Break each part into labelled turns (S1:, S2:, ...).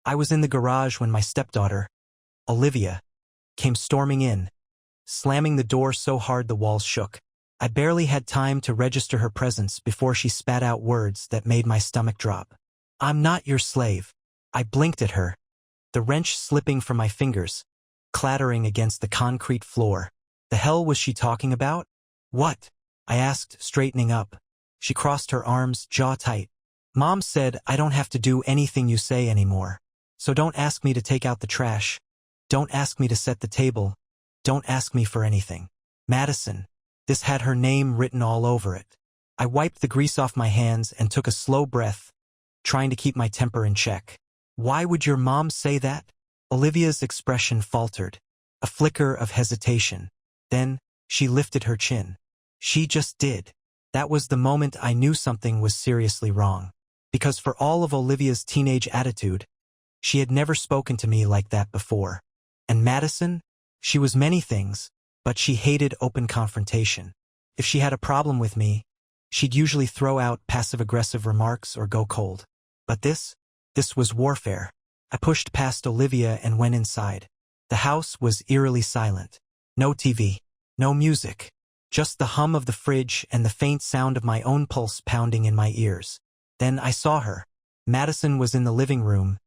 S1: I was in the garage when my stepdaughter, Olivia, came storming in, slamming the door so hard the walls shook. I barely had time to register her presence before she spat out words that made my stomach drop. "I'm not your slave." I blinked at her, the wrench slipping from my fingers, clattering against the concrete floor. The hell was she talking about? "What?" I asked, straightening up. She crossed her arms, jaw tight. "Mom said I don't have to do anything you say anymore. So don't ask me to take out the trash. Don't ask me to set the table. Don't ask me for anything." Madison. This had her name written all over it. I wiped the grease off my hands and took a slow breath, trying to keep my temper in check. "Why would your mom say that?" Olivia's expression faltered, a flicker of hesitation. Then, she lifted her chin. "She just did." That was the moment I knew something was seriously wrong. Because for all of Olivia's teenage attitude, she had never spoken to me like that before. And Madison? She was many things, but she hated open confrontation. If she had a problem with me, she'd usually throw out passive-aggressive remarks or go cold. But this was warfare. I pushed past Olivia and went inside. The house was eerily silent. No TV, no music, just the hum of the fridge and the faint sound of my own pulse pounding in my ears. Then I saw her. Madison was in the living room,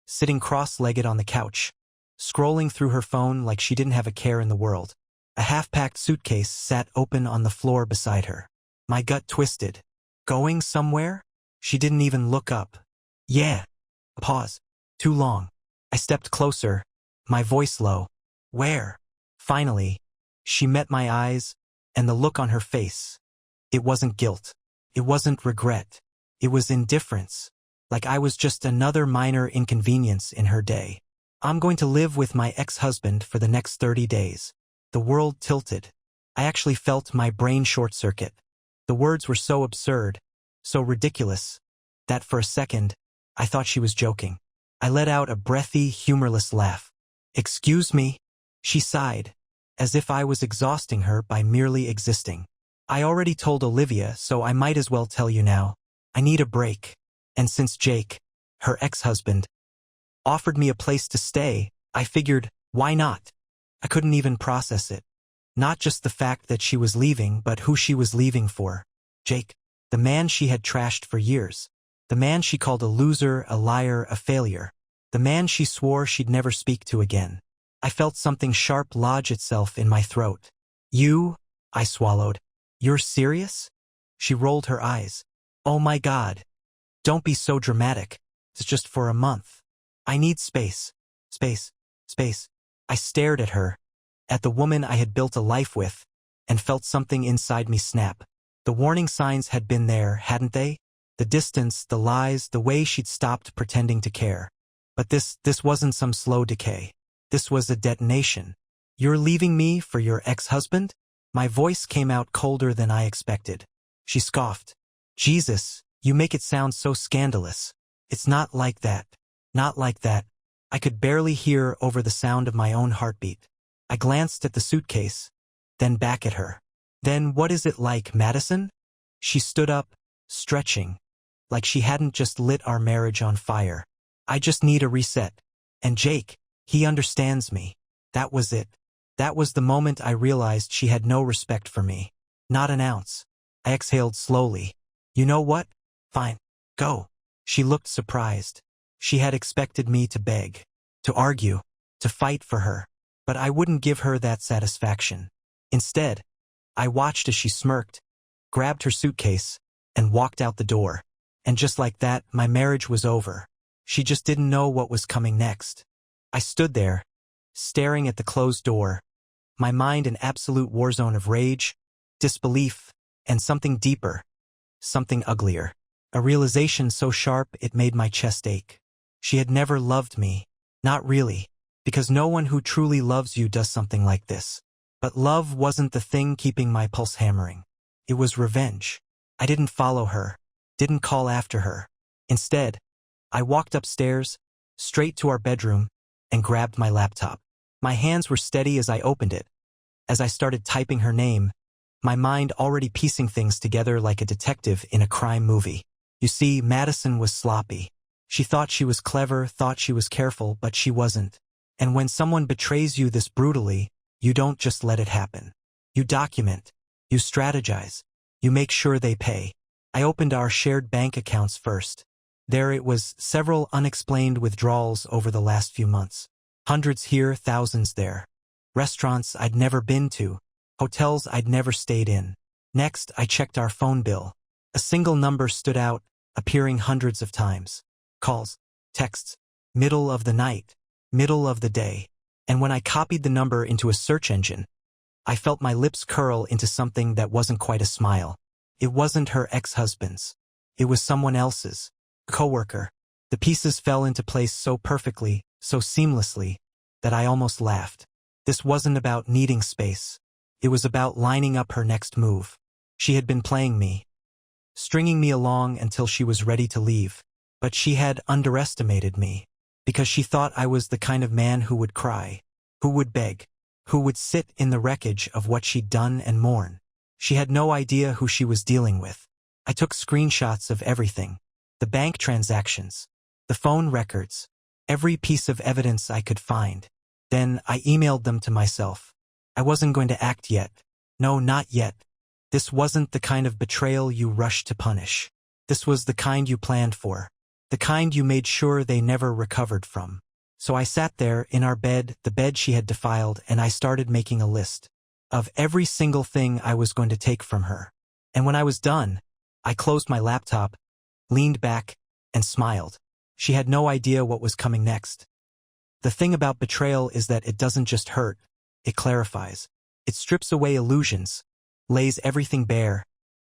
S1: sitting cross-legged on the couch, scrolling through her phone like she didn't have a care in the world. A half-packed suitcase sat open on the floor beside her. My gut twisted. Going somewhere? She didn't even look up. "Yeah." A pause. Too long. I stepped closer, my voice low. "Where?" Finally, she met my eyes, and the look on her face. It wasn't guilt. It wasn't regret. It was indifference. Like I was just another minor inconvenience in her day. "I'm going to live with my ex-husband for the next 30 days. The world tilted. I actually felt my brain short-circuit. The words were so absurd, so ridiculous, that for a second, I thought she was joking. I let out a breathy, humorless laugh. "Excuse me?" She sighed, as if I was exhausting her by merely existing. "I already told Olivia, so I might as well tell you now. I need a break. And since Jake, her ex-husband, offered me a place to stay, I figured, why not?" I couldn't even process it. Not just the fact that she was leaving, but who she was leaving for. Jake, the man she had trashed for years. The man she called a loser, a liar, a failure. The man she swore she'd never speak to again. I felt something sharp lodge itself in my throat. "You?" I swallowed. "You're serious?" She rolled her eyes. "Oh my God. Don't be so dramatic. It's just for a month. I need space. Space. Space." I stared at her, at the woman I had built a life with, and felt something inside me snap. The warning signs had been there, hadn't they? The distance, the lies, the way she'd stopped pretending to care. But this wasn't some slow decay. This was a detonation. "You're leaving me for your ex-husband?" My voice came out colder than I expected. She scoffed. "Jesus, you make it sound so scandalous. It's not like that. Not like that." I could barely hear over the sound of my own heartbeat. I glanced at the suitcase, then back at her. "Then what is it like, Madison?" She stood up, stretching, like she hadn't just lit our marriage on fire. "I just need a reset. And Jake, he understands me." That was it. That was the moment I realized she had no respect for me. Not an ounce. I exhaled slowly. "You know what? Fine. Go." She looked surprised. She had expected me to beg, to argue, to fight for her. But I wouldn't give her that satisfaction. Instead, I watched as she smirked, grabbed her suitcase, and walked out the door. And just like that, my marriage was over. She just didn't know what was coming next. I stood there, staring at the closed door, my mind an absolute war zone of rage, disbelief, and something deeper, something uglier. A realization so sharp it made my chest ache. She had never loved me. Not really, because no one who truly loves you does something like this. But love wasn't the thing keeping my pulse hammering. It was revenge. I didn't follow her, didn't call after her. Instead, I walked upstairs, straight to our bedroom, and grabbed my laptop. My hands were steady as I opened it. As I started typing her name, my mind already piecing things together like a detective in a crime movie. You see, Madison was sloppy. She thought she was clever, thought she was careful, but she wasn't. And when someone betrays you this brutally, you don't just let it happen. You document. You strategize. You make sure they pay. I opened our shared bank accounts first. There it was, several unexplained withdrawals over the last few months. Hundreds here, thousands there. Restaurants I'd never been to. Hotels I'd never stayed in. Next, I checked our phone bill. A single number stood out, appearing hundreds of times. Calls, texts, middle of the night, middle of the day. And when I copied the number into a search engine, I felt my lips curl into something that wasn't quite a smile. It wasn't her ex-husband's. It was someone else's. A coworker. The pieces fell into place so perfectly, so seamlessly, that I almost laughed. This wasn't about needing space. It was about lining up her next move. She had been playing me, stringing me along until she was ready to leave. But she had underestimated me, because she thought I was the kind of man who would cry, who would beg, who would sit in the wreckage of what she'd done and mourn. She had no idea who she was dealing with. I took screenshots of everything. The bank transactions, the phone records, every piece of evidence I could find. Then I emailed them to myself. I wasn't going to act yet. No, not yet. This wasn't the kind of betrayal you rushed to punish. This was the kind you planned for. The kind you made sure they never recovered from. So I sat there in our bed, the bed she had defiled, and I started making a list of every single thing I was going to take from her. And when I was done, I closed my laptop, leaned back, and smiled. She had no idea what was coming next. The thing about betrayal is that it doesn't just hurt, it clarifies. It strips away illusions, lays everything bare,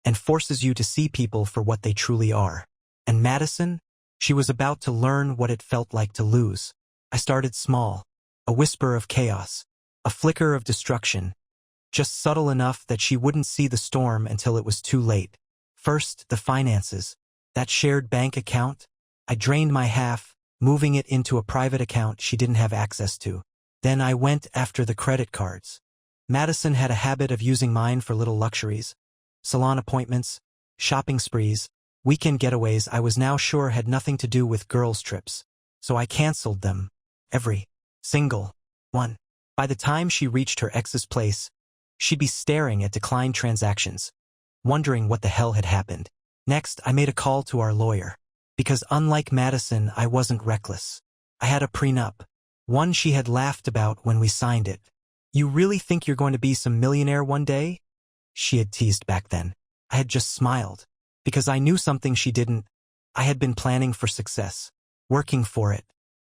S1: and forces you to see people for what they truly are. And Madison? She was about to learn what it felt like to lose. I started small, a whisper of chaos, a flicker of destruction, just subtle enough that she wouldn't see the storm until it was too late. First, the finances. That shared bank account. I drained my half, moving it into a private account she didn't have access to. Then I went after the credit cards. Madison had a habit of using mine for little luxuries. Salon appointments, shopping sprees, weekend getaways I was now sure had nothing to do with girls' trips. So I canceled them. Every single one. By the time she reached her ex's place, she'd be staring at declined transactions, wondering what the hell had happened. Next, I made a call to our lawyer. Because unlike Madison, I wasn't reckless. I had a prenup. One she had laughed about when we signed it. "You really think you're going to be some millionaire one day?" she had teased back then. I had just smiled. Because I knew something she didn't. I had been planning for success, working for it,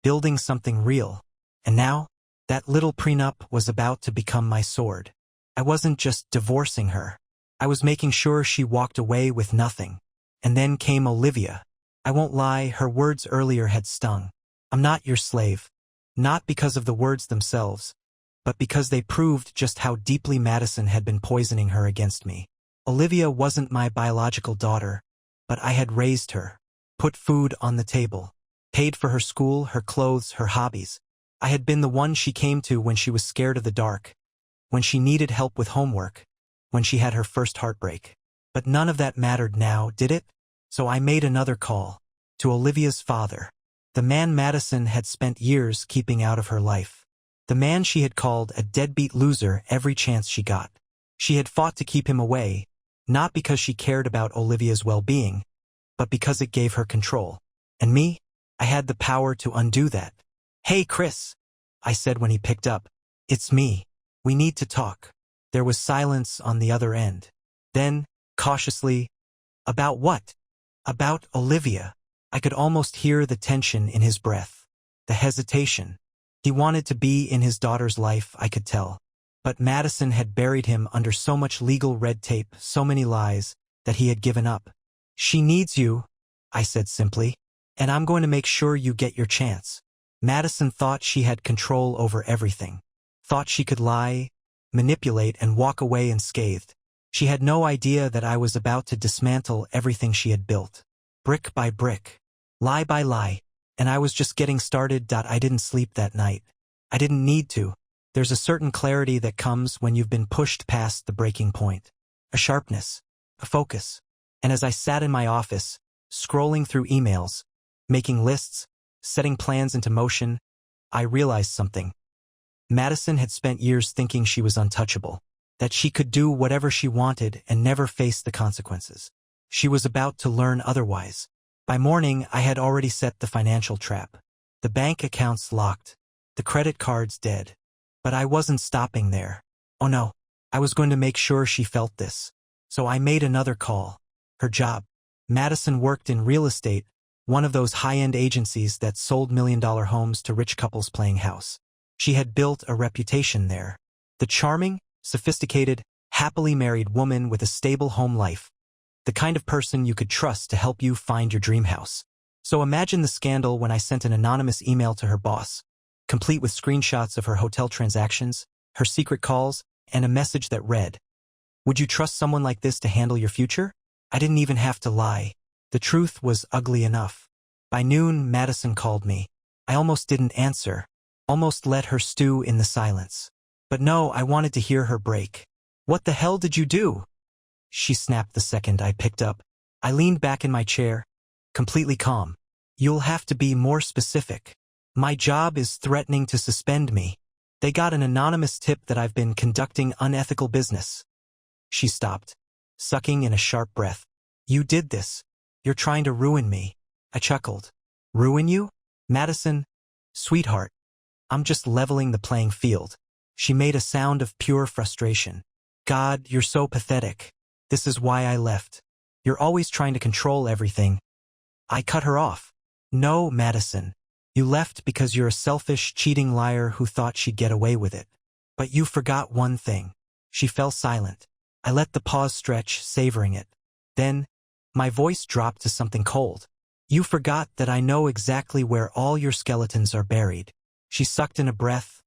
S1: building something real. And now, that little prenup was about to become my sword. I wasn't just divorcing her. I was making sure she walked away with nothing. And then came Olivia. I won't lie, her words earlier had stung. "I'm not your slave." Not because of the words themselves, but because they proved just how deeply Madison had been poisoning her against me. Olivia wasn't my biological daughter, but I had raised her, put food on the table, paid for her school, her clothes, her hobbies. I had been the one she came to when she was scared of the dark, when she needed help with homework, when she had her first heartbreak. But none of that mattered now, did it? So I made another call, to Olivia's father, the man Madison had spent years keeping out of her life, the man she had called a deadbeat loser every chance she got. She had fought to keep him away, not because she cared about Olivia's well-being, but because it gave her control. And me? I had the power to undo that. "Hey, Chris," I said when he picked up. "It's me. We need to talk." There was silence on the other end. Then, cautiously, "About what?" "About Olivia." I could almost hear the tension in his breath, the hesitation. He wanted to be in his daughter's life, I could tell. But Madison had buried him under so much legal red tape, so many lies, that he had given up. "She needs you," I said simply, "and I'm going to make sure you get your chance." Madison thought she had control over everything. Thought she could lie, manipulate, and walk away unscathed. She had no idea that I was about to dismantle everything she had built. Brick by brick. Lie by lie. And I was just getting started. I didn't sleep that night. I didn't need to. There's a certain clarity that comes when you've been pushed past the breaking point. A sharpness. A focus. And as I sat in my office, scrolling through emails, making lists, setting plans into motion, I realized something. Madison had spent years thinking she was untouchable, that she could do whatever she wanted and never face the consequences. She was about to learn otherwise. By morning, I had already set the financial trap. The bank accounts locked, the credit cards dead. But I wasn't stopping there. Oh no, I was going to make sure she felt this. So I made another call. Her job. Madison worked in real estate, one of those high-end agencies that sold million-dollar homes to rich couples playing house. She had built a reputation there. The charming, sophisticated, happily married woman with a stable home life. The kind of person you could trust to help you find your dream house. So imagine the scandal when I sent an anonymous email to her boss, complete with screenshots of her hotel transactions, her secret calls, and a message that read, "Would you trust someone like this to handle your future?" I didn't even have to lie. The truth was ugly enough. By noon, Madison called me. I almost didn't answer, almost let her stew in the silence. But no, I wanted to hear her break. "What the hell did you do?" she snapped the second I picked up. I leaned back in my chair, completely calm. "You'll have to be more specific. My job is threatening to suspend me. They got an anonymous tip that I've been conducting unethical business." She stopped, sucking in a sharp breath. "You did this. You're trying to ruin me." I chuckled. "Ruin you? Madison? Sweetheart, I'm just leveling the playing field." She made a sound of pure frustration. "God, you're so pathetic. This is why I left. You're always trying to control everything." I cut her off. "No, Madison. You left because you're a selfish, cheating liar who thought she'd get away with it. But you forgot one thing." She fell silent. I let the pause stretch, savoring it. Then, my voice dropped to something cold. "You forgot that I know exactly where all your skeletons are buried." She sucked in a breath,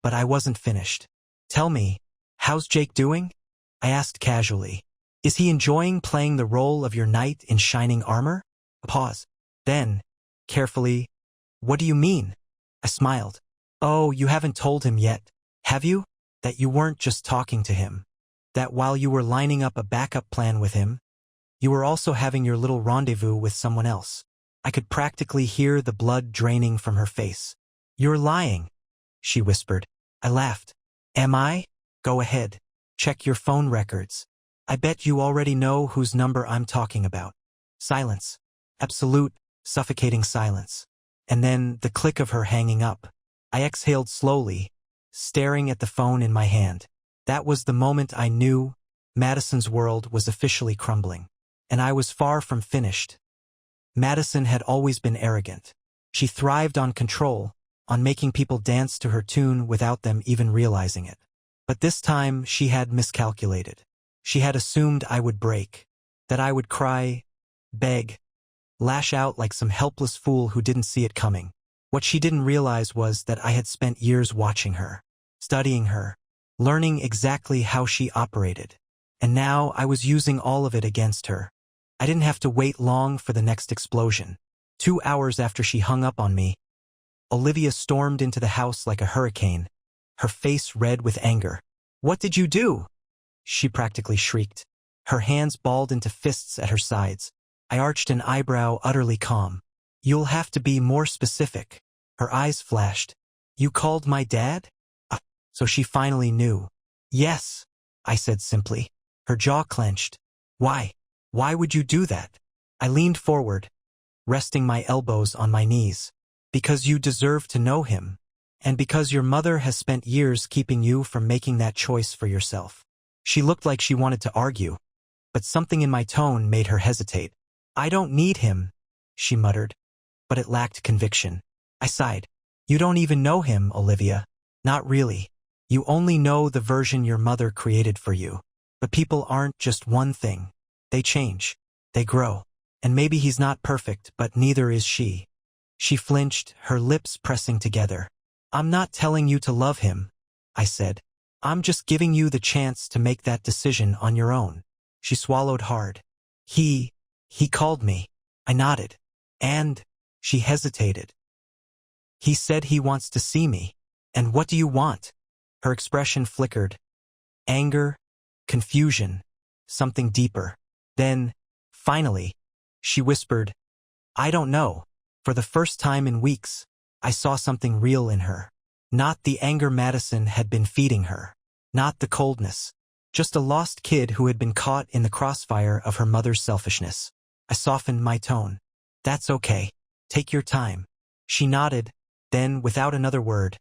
S1: but I wasn't finished. "Tell me, how's Jake doing?" I asked casually. "Is he enjoying playing the role of your knight in shining armor?" A pause. Then, carefully, "What do you mean?" I smiled. "Oh, you haven't told him yet, have you? That you weren't just talking to him. That while you were lining up a backup plan with him, you were also having your little rendezvous with someone else." I could practically hear the blood draining from her face. "You're lying," she whispered. I laughed. "Am I? Go ahead. Check your phone records. I bet you already know whose number I'm talking about." Silence. Absolute, suffocating silence. And then the click of her hanging up. I exhaled slowly, staring at the phone in my hand. That was the moment I knew Madison's world was officially crumbling. And I was far from finished. Madison had always been arrogant. She thrived on control, on making people dance to her tune without them even realizing it. But this time she had miscalculated. She had assumed I would break, that I would cry, beg, lash out like some helpless fool who didn't see it coming. What she didn't realize was that I had spent years watching her, studying her, learning exactly how she operated. And now I was using all of it against her. I didn't have to wait long for the next explosion. 2 hours after she hung up on me, Olivia stormed into the house like a hurricane, her face red with anger. "What did you do?" she practically shrieked. Her hands balled into fists at her sides. I arched an eyebrow, utterly calm. "You'll have to be more specific." Her eyes flashed. "You called my dad?" So she finally knew. "Yes," I said simply. Her jaw clenched. "Why? Why would you do that?" I leaned forward, resting my elbows on my knees. "Because you deserve to know him. And because your mother has spent years keeping you from making that choice for yourself." She looked like she wanted to argue, but something in my tone made her hesitate. "I don't need him," she muttered, but it lacked conviction. I sighed. "You don't even know him, Olivia. Not really. You only know the version your mother created for you. But people aren't just one thing. They change. They grow. And maybe he's not perfect, but neither is she." She flinched, her lips pressing together. "I'm not telling you to love him," I said. "I'm just giving you the chance to make that decision on your own." She swallowed hard. He called me." I nodded. "And?" She hesitated. "He said he wants to see me." "And what do you want?" Her expression flickered. Anger, confusion, something deeper. Then, finally, she whispered, "I don't know. For the first time in weeks, I saw something real in her. Not the anger Madison had been feeding her. Not the coldness. Just a lost kid who had been caught in the crossfire of her mother's selfishness. I softened my tone. That's okay. Take your time. She nodded, then, without another word,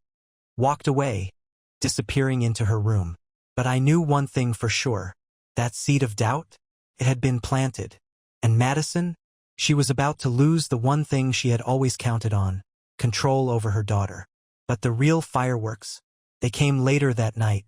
S1: walked away, disappearing into her room. But I knew one thing for sure. That seed of doubt? It had been planted. And Madison? She was about to lose the one thing she had always counted on, control over her daughter. But the real fireworks, they came later that night.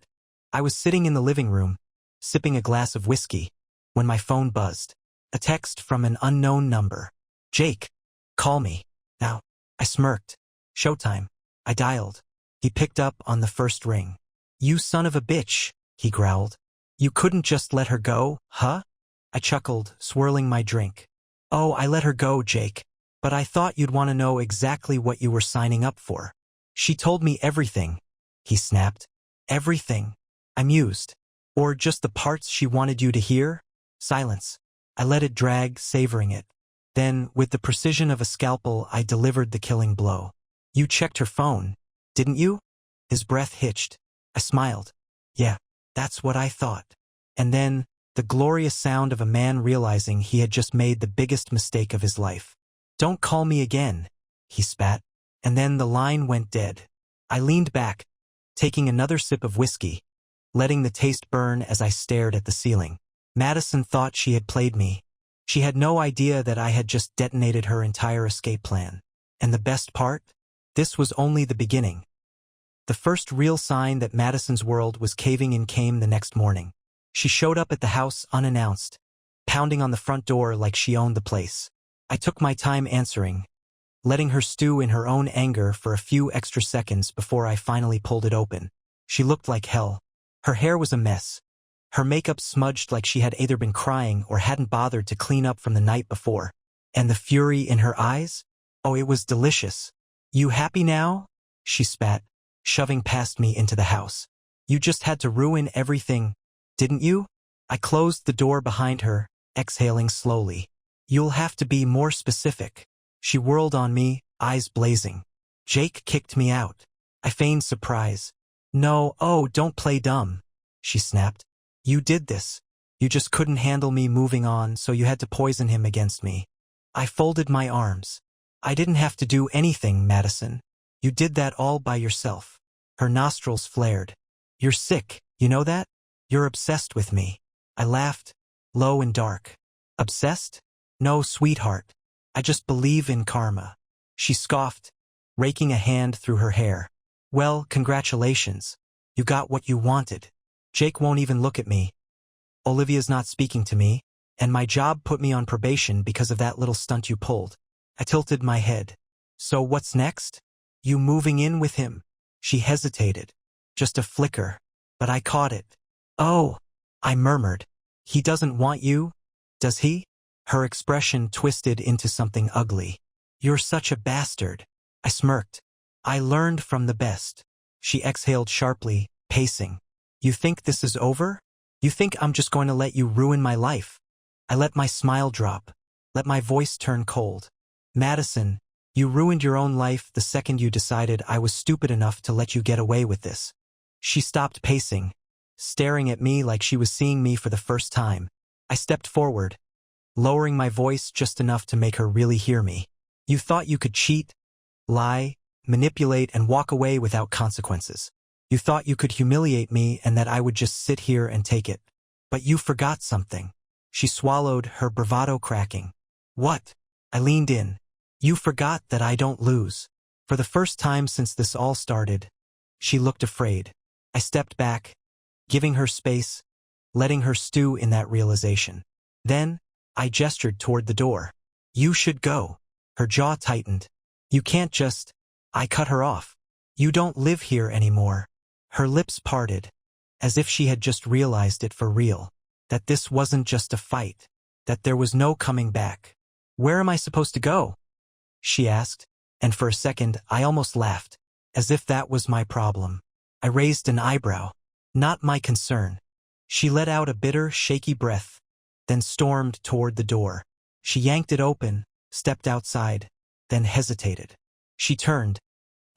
S1: I was sitting in the living room, sipping a glass of whiskey, when my phone buzzed. A text from an unknown number. Jake, call me. Now. I smirked. Showtime. I dialed. He picked up on the first ring. You son of a bitch, he growled. You couldn't just let her go, huh? I chuckled, swirling my drink. Oh, I let her go, Jake. But I thought you'd want to know exactly what you were signing up for. She told me everything, he snapped. Everything. I mused. Or just the parts she wanted you to hear? Silence. I let it drag, savoring it. Then, with the precision of a scalpel, I delivered the killing blow. You checked her phone, didn't you? His breath hitched. I smiled. Yeah, that's what I thought. And then, the glorious sound of a man realizing he had just made the biggest mistake of his life. Don't call me again, he spat. And then the line went dead. I leaned back, taking another sip of whiskey, letting the taste burn as I stared at the ceiling. Madison thought she had played me. She had no idea that I had just detonated her entire escape plan. And the best part? This was only the beginning. The first real sign that Madison's world was caving in came the next morning. She showed up at the house unannounced, pounding on the front door like she owned the place. I took my time answering, letting her stew in her own anger for a few extra seconds before I finally pulled it open. She looked like hell. Her hair was a mess. Her makeup smudged like she had either been crying or hadn't bothered to clean up from the night before. And the fury in her eyes? Oh, it was delicious. You happy now? She spat, shoving past me into the house. You just had to ruin everything, didn't you? I closed the door behind her, exhaling slowly. You'll have to be more specific. She whirled on me, eyes blazing. Jake kicked me out. I feigned surprise. No, oh, don't play dumb, she snapped. You did this. You just couldn't handle me moving on, so you had to poison him against me. I folded my arms. I didn't have to do anything, Madison. You did that all by yourself. Her nostrils flared. You're sick, you know that? You're obsessed with me. I laughed, low and dark. Obsessed? No, sweetheart. I just believe in karma. She scoffed, raking a hand through her hair. Well, congratulations. You got what you wanted. Jake won't even look at me. Olivia's not speaking to me, and my job put me on probation because of that little stunt you pulled. I tilted my head. So what's next? You moving in with him? She hesitated. Just a flicker, but I caught it. Oh, I murmured. He doesn't want you, does he? Her expression twisted into something ugly. You're such a bastard. I smirked. I learned from the best. She exhaled sharply, pacing. You think this is over? You think I'm just going to let you ruin my life? I let my smile drop, let my voice turn cold. Madison, you ruined your own life the second you decided I was stupid enough to let you get away with this. She stopped pacing, staring at me like she was seeing me for the first time. I stepped forward, lowering my voice just enough to make her really hear me. You thought you could cheat, lie, manipulate, and walk away without consequences. You thought you could humiliate me and that I would just sit here and take it. But you forgot something. She swallowed, her bravado cracking. What? I leaned in. You forgot that I don't lose. For the first time since this all started, she looked afraid. I stepped back, giving her space, letting her stew in that realization. Then, I gestured toward the door. You should go. Her jaw tightened. You can't just... I cut her off. You don't live here anymore. Her lips parted, as if she had just realized it for real. That this wasn't just a fight. That there was no coming back. Where am I supposed to go? She asked, and for a second I almost laughed, as if that was my problem. I raised an eyebrow. Not my concern. She let out a bitter, shaky breath, then stormed toward the door. She yanked it open, stepped outside, then hesitated. She turned,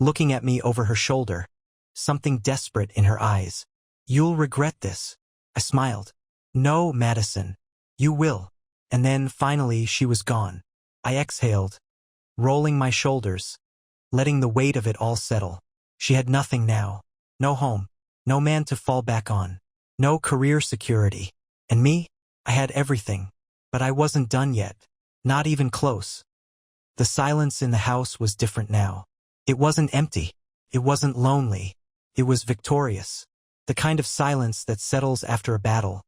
S1: looking at me over her shoulder, something desperate in her eyes. "You'll regret this." I smiled. "No, Madison. You will." And then, finally, she was gone. I exhaled, rolling my shoulders, letting the weight of it all settle. She had nothing now. No home. No man to fall back on. No career security. And me? I had everything. But I wasn't done yet. Not even close. The silence in the house was different now. It wasn't empty. It wasn't lonely. It was victorious. The kind of silence that settles after a battle,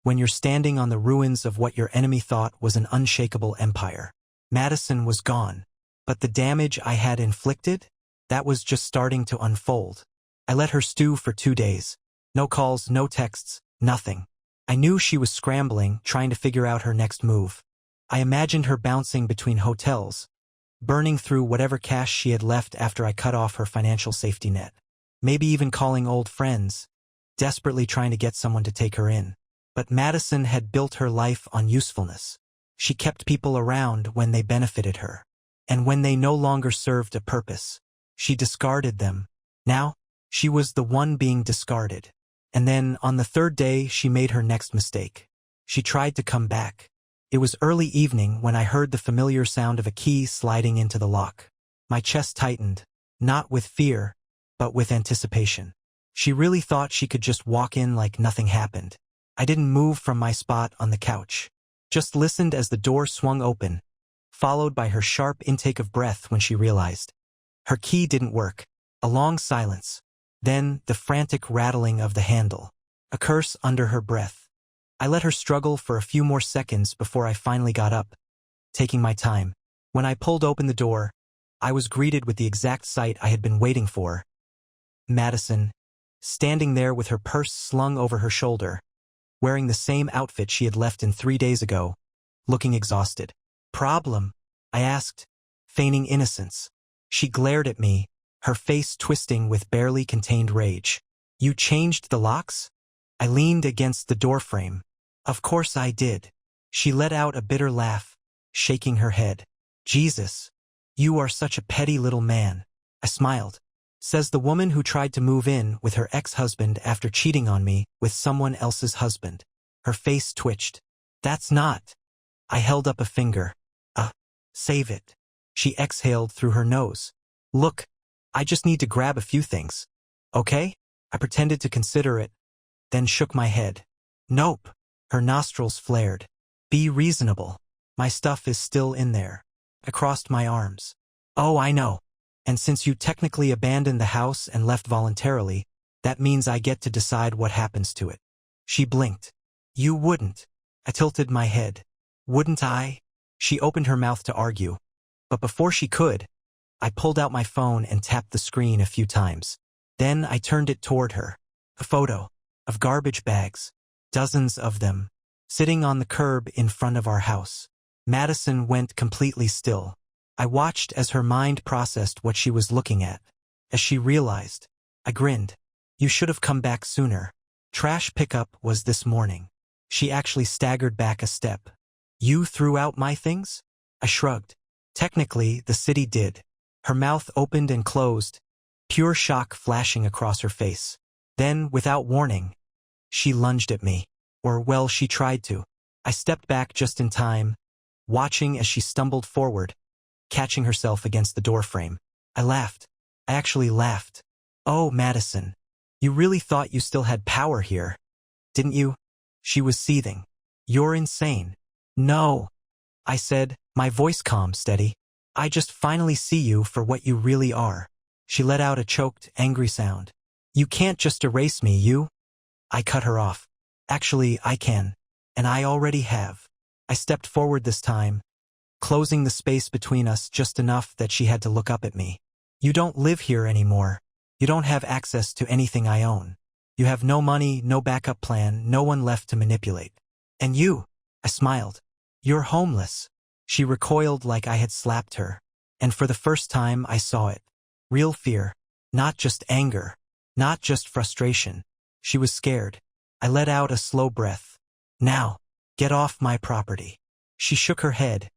S1: when you're standing on the ruins of what your enemy thought was an unshakable empire. Madison was gone. But the damage I had inflicted? That was just starting to unfold. I let her stew for 2 days. No calls, no texts, nothing. I knew she was scrambling, trying to figure out her next move. I imagined her bouncing between hotels, burning through whatever cash she had left after I cut off her financial safety net. Maybe even calling old friends, desperately trying to get someone to take her in. But Madison had built her life on usefulness. She kept people around when they benefited her. And when they no longer served a purpose, she discarded them. Now, she was the one being discarded. And then, on the 3rd day, she made her next mistake. She tried to come back. It was early evening when I heard the familiar sound of a key sliding into the lock. My chest tightened, not with fear, but with anticipation. She really thought she could just walk in like nothing happened. I didn't move from my spot on the couch. Just listened as the door swung open, followed by her sharp intake of breath when she realized. Her key didn't work. A long silence. Then, the frantic rattling of the handle. A curse under her breath. I let her struggle for a few more seconds before I finally got up, taking my time. When I pulled open the door, I was greeted with the exact sight I had been waiting for. Madison, standing there with her purse slung over her shoulder, wearing the same outfit she had left in 3 days ago, looking exhausted. "Problem?" I asked, feigning innocence. She glared at me, her face twisting with barely contained rage. "You changed the locks?" I leaned against the doorframe. "Of course I did." She let out a bitter laugh, shaking her head. "Jesus, you are such a petty little man." I smiled. Says the woman who tried to move in with her ex-husband after cheating on me with someone else's husband. Her face twitched. "That's not." I held up a finger. Save it." She exhaled through her nose. "Look, I just need to grab a few things. Okay?" I pretended to consider it, then shook my head. "Nope." Her nostrils flared. "Be reasonable. My stuff is still in there." I crossed my arms. "Oh, I know. And since you technically abandoned the house and left voluntarily, that means I get to decide what happens to it." She blinked. "You wouldn't." I tilted my head. "Wouldn't I?" She opened her mouth to argue. But before she could, I pulled out my phone and tapped the screen a few times. Then I turned it toward her. A photo of garbage bags, dozens of them, sitting on the curb in front of our house. Madison went completely still. I watched as her mind processed what she was looking at. As she realized, I grinned. "You should have come back sooner. Trash pickup was this morning." She actually staggered back a step. "You threw out my things?" I shrugged. Technically, the city did. Her mouth opened and closed, pure shock flashing across her face. Then, without warning, she lunged at me. Or, well, she tried to. I stepped back just in time, watching as she stumbled forward, catching herself against the doorframe. I laughed. I actually laughed. "Oh, Madison, you really thought you still had power here, didn't you?" She was seething. "You're insane." "No," I said, my voice calm, steady. "I just finally see you for what you really are." She let out a choked, angry sound. "You can't just erase me, you." I cut her off. "Actually, I can. And I already have." I stepped forward this time, closing the space between us just enough that she had to look up at me. "You don't live here anymore. You don't have access to anything I own. You have no money, no backup plan, no one left to manipulate. And you," I smiled, "you're homeless." She recoiled like I had slapped her. And for the first time I saw it. Real fear. Not just anger. Not just frustration. She was scared. I let out a slow breath. "Now, get off my property." She shook her head.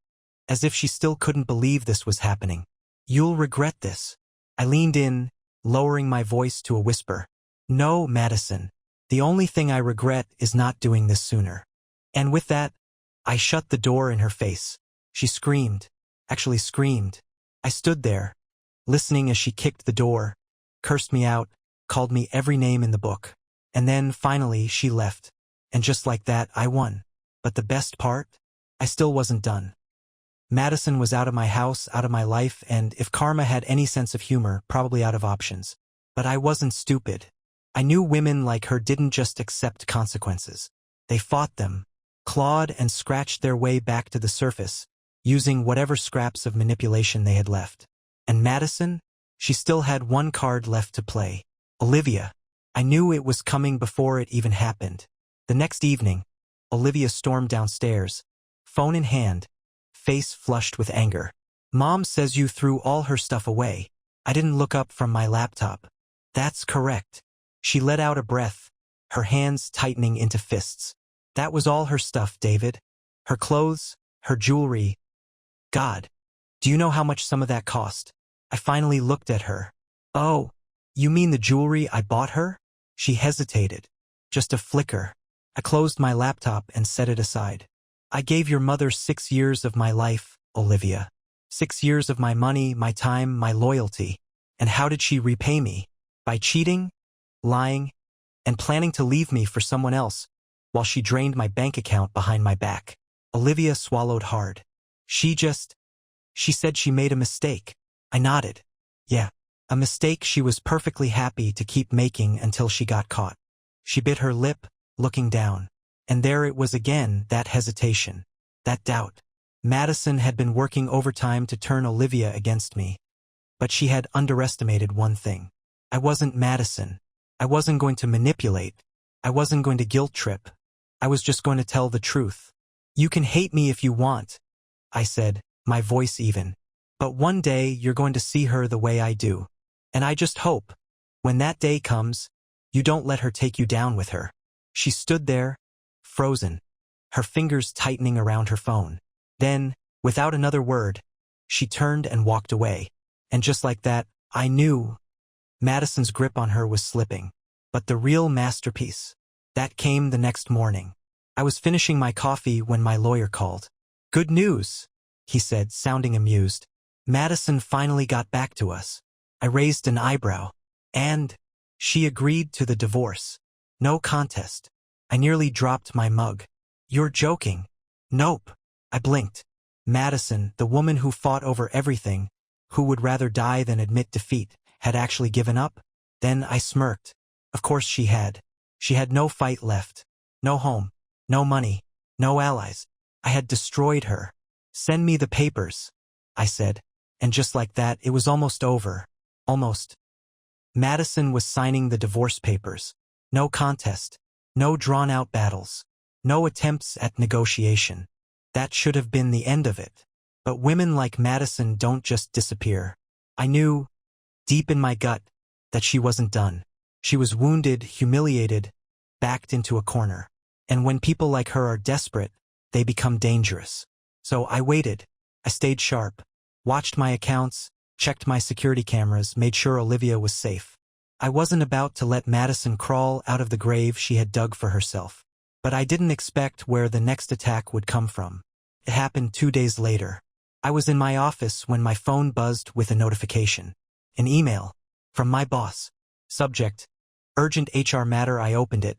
S1: as if she still couldn't believe this was happening. "You'll regret this." I leaned in, lowering my voice to a whisper. "No, Madison. The only thing I regret is not doing this sooner." And with that, I shut the door in her face. She screamed. Actually screamed. I stood there, listening as she kicked the door, cursed me out, called me every name in the book. And then, finally, she left. And just like that, I won. But the best part? I still wasn't done. Madison was out of my house, out of my life, and if karma had any sense of humor, probably out of options. But I wasn't stupid. I knew women like her didn't just accept consequences. They fought them, clawed and scratched their way back to the surface, using whatever scraps of manipulation they had left. And Madison? She still had one card left to play. Olivia. I knew it was coming before it even happened. The next evening, Olivia stormed downstairs, phone in hand, face flushed with anger. "Mom says you threw all her stuff away." I didn't look up from my laptop. "That's correct." She let out a breath, her hands tightening into fists. "That was all her stuff, David. Her clothes, her jewelry. God, do you know how much some of that cost?" I finally looked at her. "Oh, you mean the jewelry I bought her?" She hesitated. Just a flicker. I closed my laptop and set it aside. "I gave your mother 6 years of my life, Olivia. 6 years of my money, my time, my loyalty. And how did she repay me? By cheating, lying, and planning to leave me for someone else, while she drained my bank account behind my back." Olivia swallowed hard. She said she made a mistake." I nodded. "Yeah, a mistake she was perfectly happy to keep making until she got caught." She bit her lip, looking down. And there it was again, that hesitation, that doubt. Madison had been working overtime to turn Olivia against me. But she had underestimated one thing. I wasn't Madison. I wasn't going to manipulate. I wasn't going to guilt trip. I was just going to tell the truth. "You can hate me if you want," I said, my voice even. "But one day you're going to see her the way I do. And I just hope, when that day comes, you don't let her take you down with her." She stood there, frozen, her fingers tightening around her phone. Then, without another word, she turned and walked away. And just like that, I knew Madison's grip on her was slipping. But the real masterpiece, that came the next morning. I was finishing my coffee when my lawyer called. "Good news," he said, sounding amused. "Madison finally got back to us." I raised an eyebrow. "And she agreed to the divorce. No contest." I nearly dropped my mug. "You're joking." "Nope." I blinked. Madison, the woman who fought over everything, who would rather die than admit defeat, had actually given up? Then I smirked. Of course she had. She had no fight left. No home. No money. No allies. I had destroyed her. "Send me the papers," I said. And just like that, it was almost over. Almost. Madison was signing the divorce papers. No contest. No drawn-out battles. No attempts at negotiation. That should have been the end of it. But women like Madison don't just disappear. I knew, deep in my gut, that she wasn't done. She was wounded, humiliated, backed into a corner. And when people like her are desperate, they become dangerous. So I waited. I stayed sharp. Watched my accounts, checked my security cameras, made sure Olivia was safe. I wasn't about to let Madison crawl out of the grave she had dug for herself. But I didn't expect where the next attack would come from. It happened 2 days later. I was in my office when my phone buzzed with a notification. An email. From my boss. Subject: urgent HR matter. I opened it.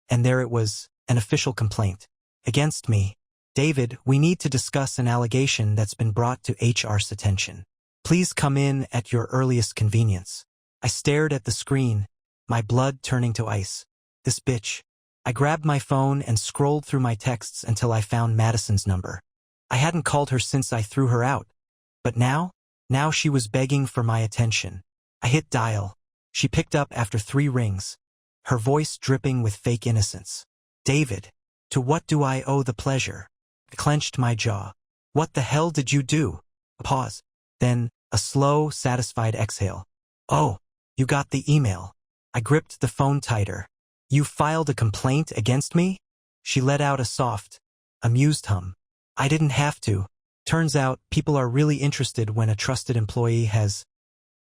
S1: And there it was, an official complaint. Against me. "David, we need to discuss an allegation that's been brought to HR's attention. Please come in at your earliest convenience." I stared at the screen, my blood turning to ice. This bitch. I grabbed my phone and scrolled through my texts until I found Madison's number. I hadn't called her since I threw her out. But now she was begging for my attention. I hit dial. She picked up after 3 rings, her voice dripping with fake innocence. "David, to what do I owe the pleasure?" I clenched my jaw. "What the hell did you do?" A pause. Then, a slow, satisfied exhale. "Oh, you got the email." I gripped the phone tighter. "You filed a complaint against me?" She let out a soft, amused hum. "I didn't have to. Turns out, people are really interested when a trusted employee has,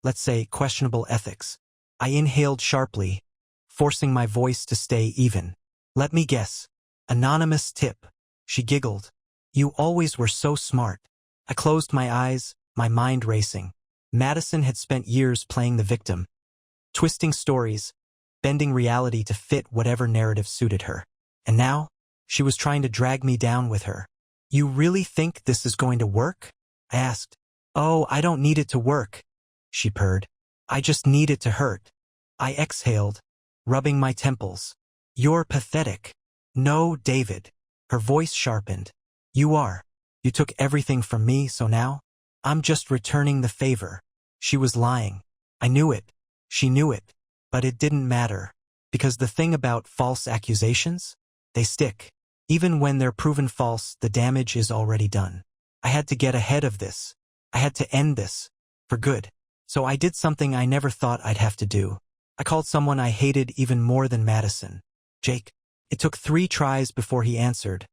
S1: let's say, questionable ethics. I inhaled sharply, forcing my voice to stay even. Let me guess. Anonymous tip. She giggled. You always were so smart. I closed my eyes, my mind racing. Madison had spent years playing the victim, twisting stories, bending reality to fit whatever narrative suited her. And now, she was trying to drag me down with her. You really think this is going to work? I asked. Oh, I don't need it to work, she purred. I just need it to hurt. I exhaled, rubbing my temples. You're pathetic. No, David. Her voice sharpened. You are. You took everything from me, so now? I'm just returning the favor. She was lying. I knew it. She knew it. But it didn't matter. Because the thing about false accusations? They stick. Even when they're proven false, the damage is already done. I had to get ahead of this. I had to end this. For good. So I did something I never thought I'd have to do. I called someone I hated even more than Madison. Jake. It took 3 tries before he answered.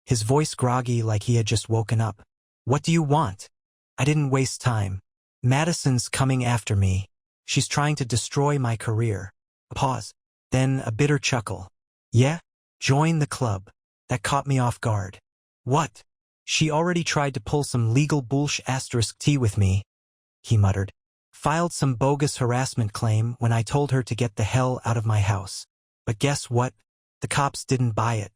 S1: His voice groggy like he had just woken up. What do you want? I didn't waste time. Madison's coming after me. She's trying to destroy my career. A pause. Then a bitter chuckle. Yeah? Join the club. That caught me off guard. What? She already tried to pull some legal *T with me, he muttered. Filed some bogus harassment claim when I told her to get the hell out of my house. But guess what? The cops didn't buy it.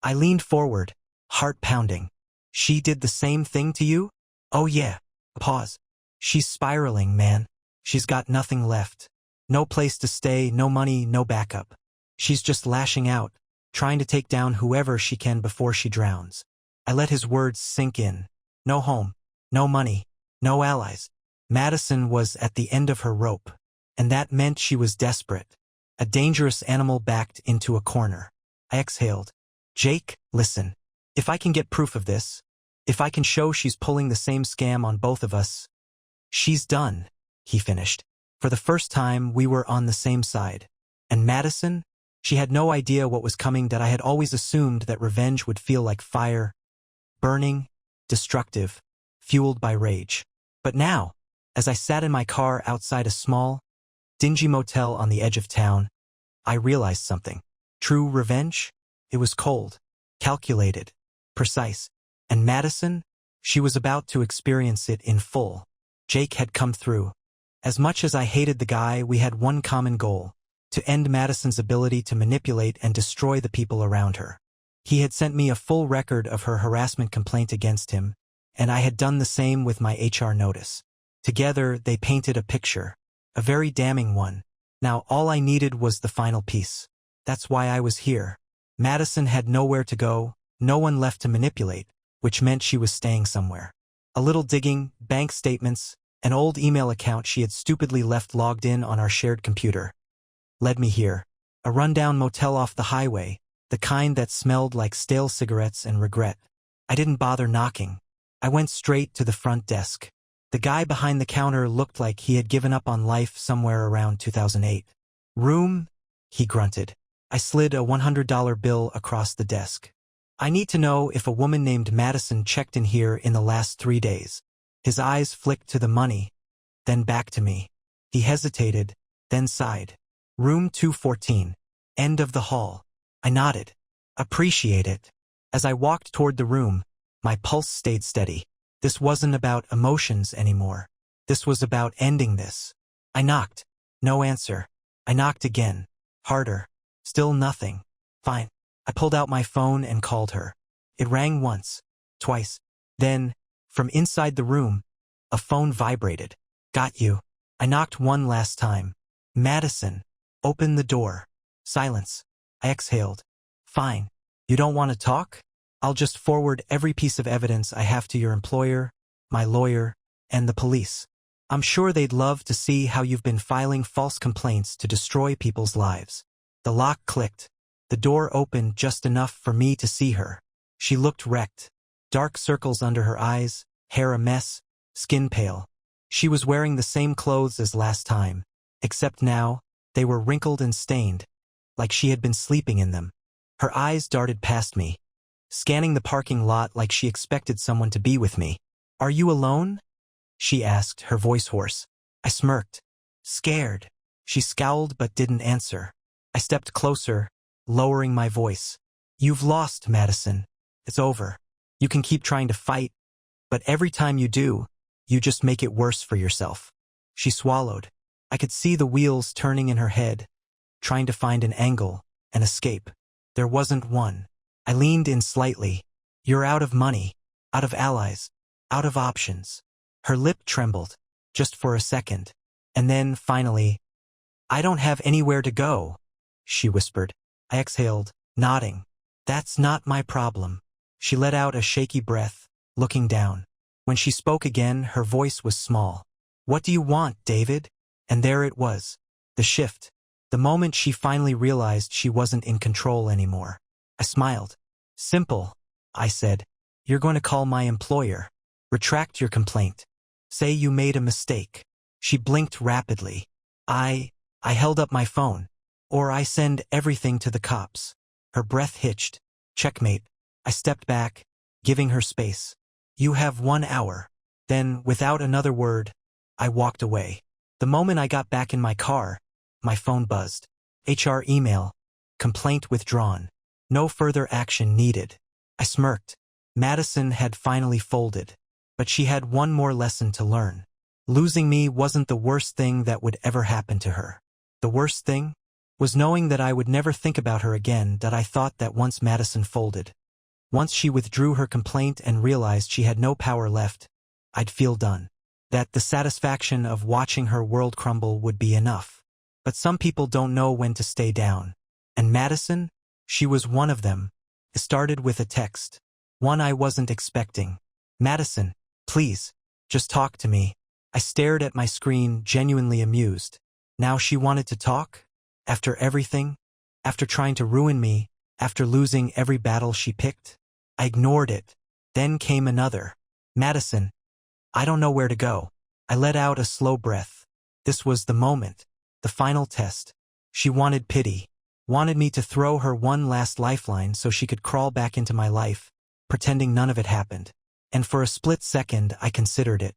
S1: I leaned forward, heart pounding. She did the same thing to you? Oh yeah. Pause. She's spiraling, man. She's got nothing left. No place to stay, no money, no backup. She's just lashing out, trying to take down whoever she can before she drowns. I let his words sink in. No home, no money, no allies. Madison was at the end of her rope, and that meant she was desperate. A dangerous animal backed into a corner. I exhaled. Jake, listen. If I can get proof of this, if I can show she's pulling the same scam on both of us, she's done, he finished. For the first time, we were on the same side. And Madison? She had no idea what was coming, that I had always assumed that revenge would feel like fire, burning, destructive, fueled by rage. But now, as I sat in my car outside a small, dingy motel on the edge of town, I realized something. True revenge? It was cold, calculated, precise. And Madison? She was about to experience it in full. Jake had come through. As much as I hated the guy, we had one common goal: to end Madison's ability to manipulate and destroy the people around her. He had sent me a full record of her harassment complaint against him, and I had done the same with my HR notice. Together, they painted a picture, a very damning one. Now all I needed was the final piece. That's why I was here. Madison had nowhere to go, no one left to manipulate, which meant she was staying somewhere. A little digging, bank statements, an old email account she had stupidly left logged in on our shared computer led me here. A rundown motel off the highway, the kind that smelled like stale cigarettes and regret. I didn't bother knocking. I went straight to the front desk. The guy behind the counter looked like he had given up on life somewhere around 2008. Room? He grunted. I slid a $100 bill across the desk. I need to know if a woman named Madison checked in here in the last 3 days. His eyes flicked to the money, then back to me. He hesitated, then sighed. Room 214. End of the hall. I nodded. Appreciate it. As I walked toward the room, my pulse stayed steady. This wasn't about emotions anymore. This was about ending this. I knocked. No answer. I knocked again. Harder. Still nothing. Fine. I pulled out my phone and called her. It rang once, twice. Then, from inside the room, a phone vibrated. Got you. I knocked one last time. Madison. Open the door. Silence. I exhaled. Fine. You don't want to talk? I'll just forward every piece of evidence I have to your employer, my lawyer, and the police. I'm sure they'd love to see how you've been filing false complaints to destroy people's lives. The lock clicked. The door opened just enough for me to see her. She looked wrecked. Dark circles under her eyes, hair a mess, skin pale. She was wearing the same clothes as last time, except now, they were wrinkled and stained, like she had been sleeping in them. Her eyes darted past me. scanning the parking lot like she expected someone to be with me. "Are you alone?" she asked, her voice hoarse. I smirked. Scared. She scowled but didn't answer. I stepped closer, lowering my voice. "You've lost, Madison. It's over. You can keep trying to fight, but every time you do, you just make it worse for yourself." She swallowed. I could see the wheels turning in her head, trying to find an angle, an escape. There wasn't one. I leaned in slightly. "You're out of money, out of allies, out of options." Her lip trembled, just for a second. And then, finally, "I don't have anywhere to go," she whispered. I exhaled, nodding. "That's not my problem." She let out a shaky breath, looking down. When she spoke again, her voice was small. "What do you want, David?" And there it was. The shift. The moment she finally realized she wasn't in control anymore. I smiled. "Simple," I said. "You're going to call my employer. Retract your complaint. Say you made a mistake." She blinked rapidly. I held up my phone. "Or I send everything to the cops." Her breath hitched. "Checkmate." I stepped back, giving her space. "You have 1 hour." Then, without another word, I walked away. The moment I got back in my car, my phone buzzed. HR email. Complaint withdrawn. No further action needed. I smirked. Madison had finally folded. But she had one more lesson to learn. Losing me wasn't the worst thing that would ever happen to her. The worst thing was knowing that I would never think about her again, that I thought that once Madison folded, once she withdrew her complaint and realized she had no power left, I'd feel done. That the satisfaction of watching her world crumble would be enough. But some people don't know when to stay down. And Madison? She was one of them. It started with a text. One I wasn't expecting. "Madison, please, just talk to me." I stared at my screen, genuinely amused. Now she wanted to talk? After everything? After trying to ruin me? After losing every battle she picked? I ignored it. Then came another. "Madison, I don't know where to go." I let out a slow breath. This was the moment. The final test. She wanted pity. Wanted me to throw her one last lifeline so she could crawl back into my life, pretending none of it happened. And for a split second, I considered it.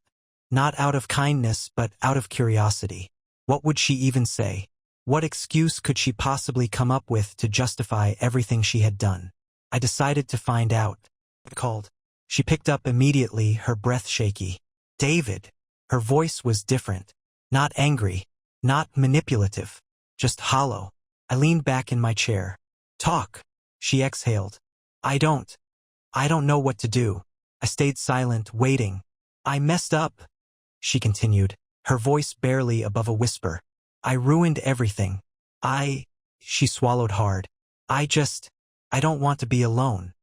S1: Not out of kindness, but out of curiosity. What would she even say? What excuse could she possibly come up with to justify everything she had done? I decided to find out. I called. She picked up immediately, her breath shaky. "David." Her voice was different. Not angry. Not manipulative. Just hollow. I leaned back in my chair. "Talk." She exhaled. I don't know what to do." I stayed silent, waiting. "I messed up," she continued, her voice barely above a whisper. "I ruined everything. She swallowed hard. I don't want to be alone."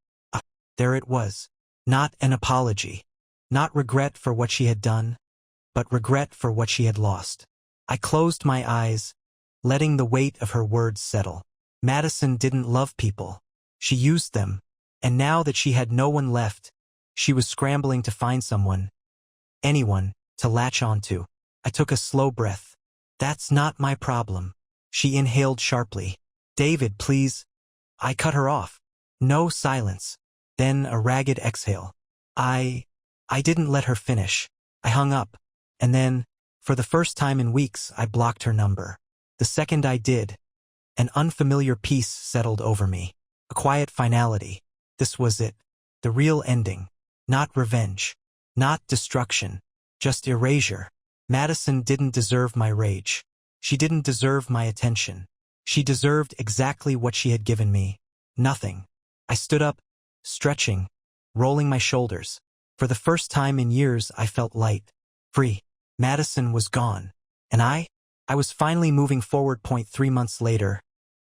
S1: There it was. Not an apology. Not regret for what she had done, but regret for what she had lost. I closed my eyes, letting the weight of her words settle. Madison didn't love people. She used them. And now that she had no one left, she was scrambling to find someone, anyone, to latch onto. I took a slow breath. "That's not my problem." She inhaled sharply. "David, please." I cut her off. No silence. Then a ragged exhale. I didn't let her finish. I hung up. And then, for the first time in weeks, I blocked her number. The second I did, an unfamiliar peace settled over me. A quiet finality. This was it. The real ending. Not revenge. Not destruction. Just erasure. Madison didn't deserve my rage. She didn't deserve my attention. She deserved exactly what she had given me. Nothing. I stood up, stretching, rolling my shoulders. For the first time in years, I felt light. Free. Madison was gone. And I was finally moving forward. 3 months later,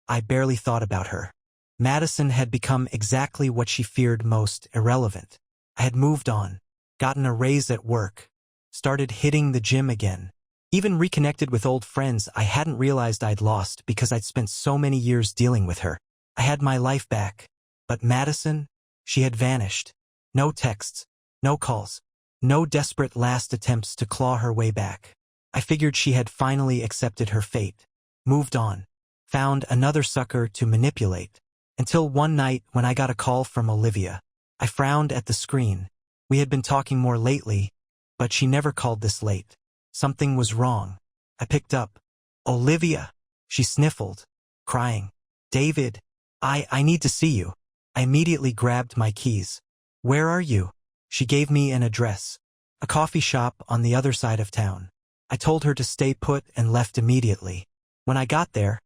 S1: I barely thought about her. Madison had become exactly what she feared most, irrelevant. I had moved on, gotten a raise at work, started hitting the gym again, even reconnected with old friends I hadn't realized I'd lost because I'd spent so many years dealing with her. I had my life back. But Madison, she had vanished. No texts, no calls, no desperate last attempts to claw her way back. I figured she had finally accepted her fate, moved on, found another sucker to manipulate. Until one night when I got a call from Olivia. I frowned at the screen. We had been talking more lately, but she never called this late. Something was wrong. I picked up. Olivia. She sniffled, crying. David, I need to see you. I immediately grabbed my keys. Where are you? She gave me an address. A coffee shop on the other side of town. I told her to stay put and left immediately. When I got there,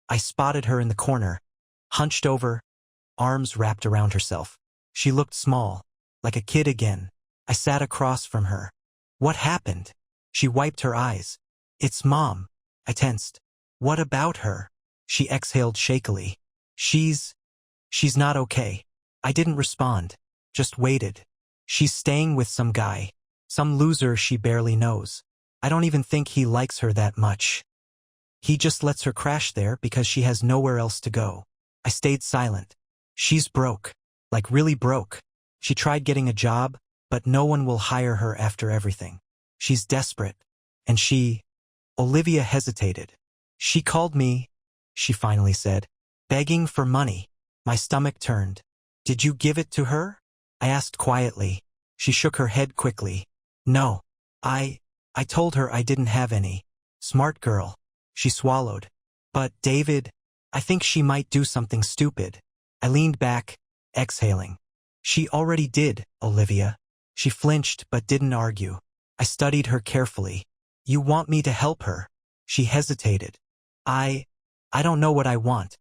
S1: I spotted her in the corner, hunched over, arms wrapped around herself. She looked small, like a kid again. I sat across from her. What happened? She wiped her eyes. It's Mom. I tensed. What about her? She exhaled shakily. She's not okay. I didn't respond, just waited. She's staying with some guy, some loser she barely knows. I don't even think he likes her that much. He just lets her crash there because she has nowhere else to go. I stayed silent. She's broke, like really broke. She tried getting a job, but no one will hire her after everything. She's desperate. And Olivia hesitated. She called me, she finally said, begging for money. My stomach turned. Did you give it to her? I asked quietly. She shook her head quickly. No. I told her I didn't have any. Smart girl. She swallowed. But, David, I think she might do something stupid. I leaned back, exhaling. She already did, Olivia. She flinched but didn't argue. I studied her carefully. You want me to help her? She hesitated. I don't know what I want.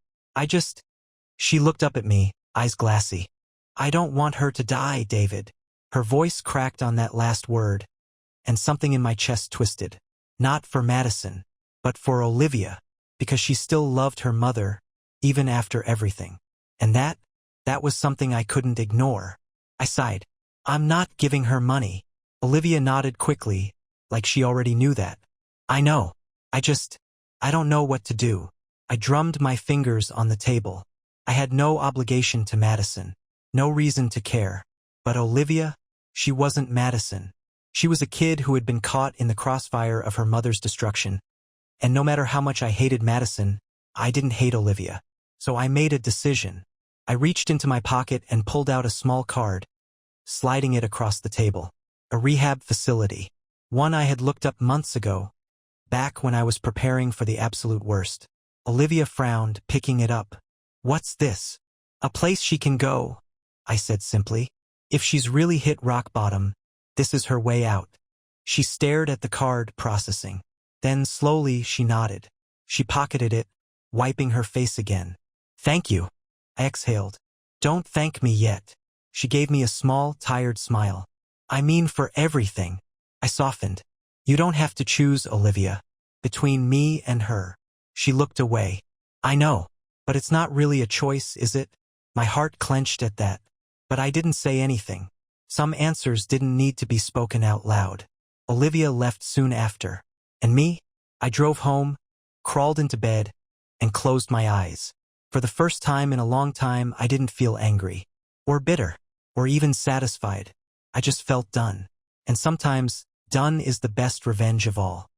S1: She looked up at me, eyes glassy. I don't want her to die, David. Her voice cracked on that last word, and something in my chest twisted. Not for Madison, but for Olivia, because she still loved her mother, even after everything. And that was something I couldn't ignore. I sighed. I'm not giving her money. Olivia nodded quickly, like she already knew that. I know. I don't know what to do. I drummed my fingers on the table. I had no obligation to Madison, no reason to care. But Olivia, she wasn't Madison. She was a kid who had been caught in the crossfire of her mother's destruction. And no matter how much I hated Madison, I didn't hate Olivia. So I made a decision. I reached into my pocket and pulled out a small card, sliding it across the table. A rehab facility. One I had looked up months ago, back when I was preparing for the absolute worst. Olivia frowned, picking it up. What's this? A place she can go, I said simply. If she's really hit rock bottom, this is her way out. She stared at the card, processing. Then slowly she nodded. She pocketed it, wiping her face again. Thank you. I exhaled. Don't thank me yet. She gave me a small, tired smile. I mean for everything. I softened. You don't have to choose, Olivia. Between me and her. She looked away. I know. But it's not really a choice, is it? My heart clenched at that. But I didn't say anything. Some answers didn't need to be spoken out loud. Olivia left soon after. And me? I drove home, crawled into bed, and closed my eyes. For the first time in a long time, I didn't feel angry, or bitter, or even satisfied. I just felt done. And sometimes, done is the best revenge of all.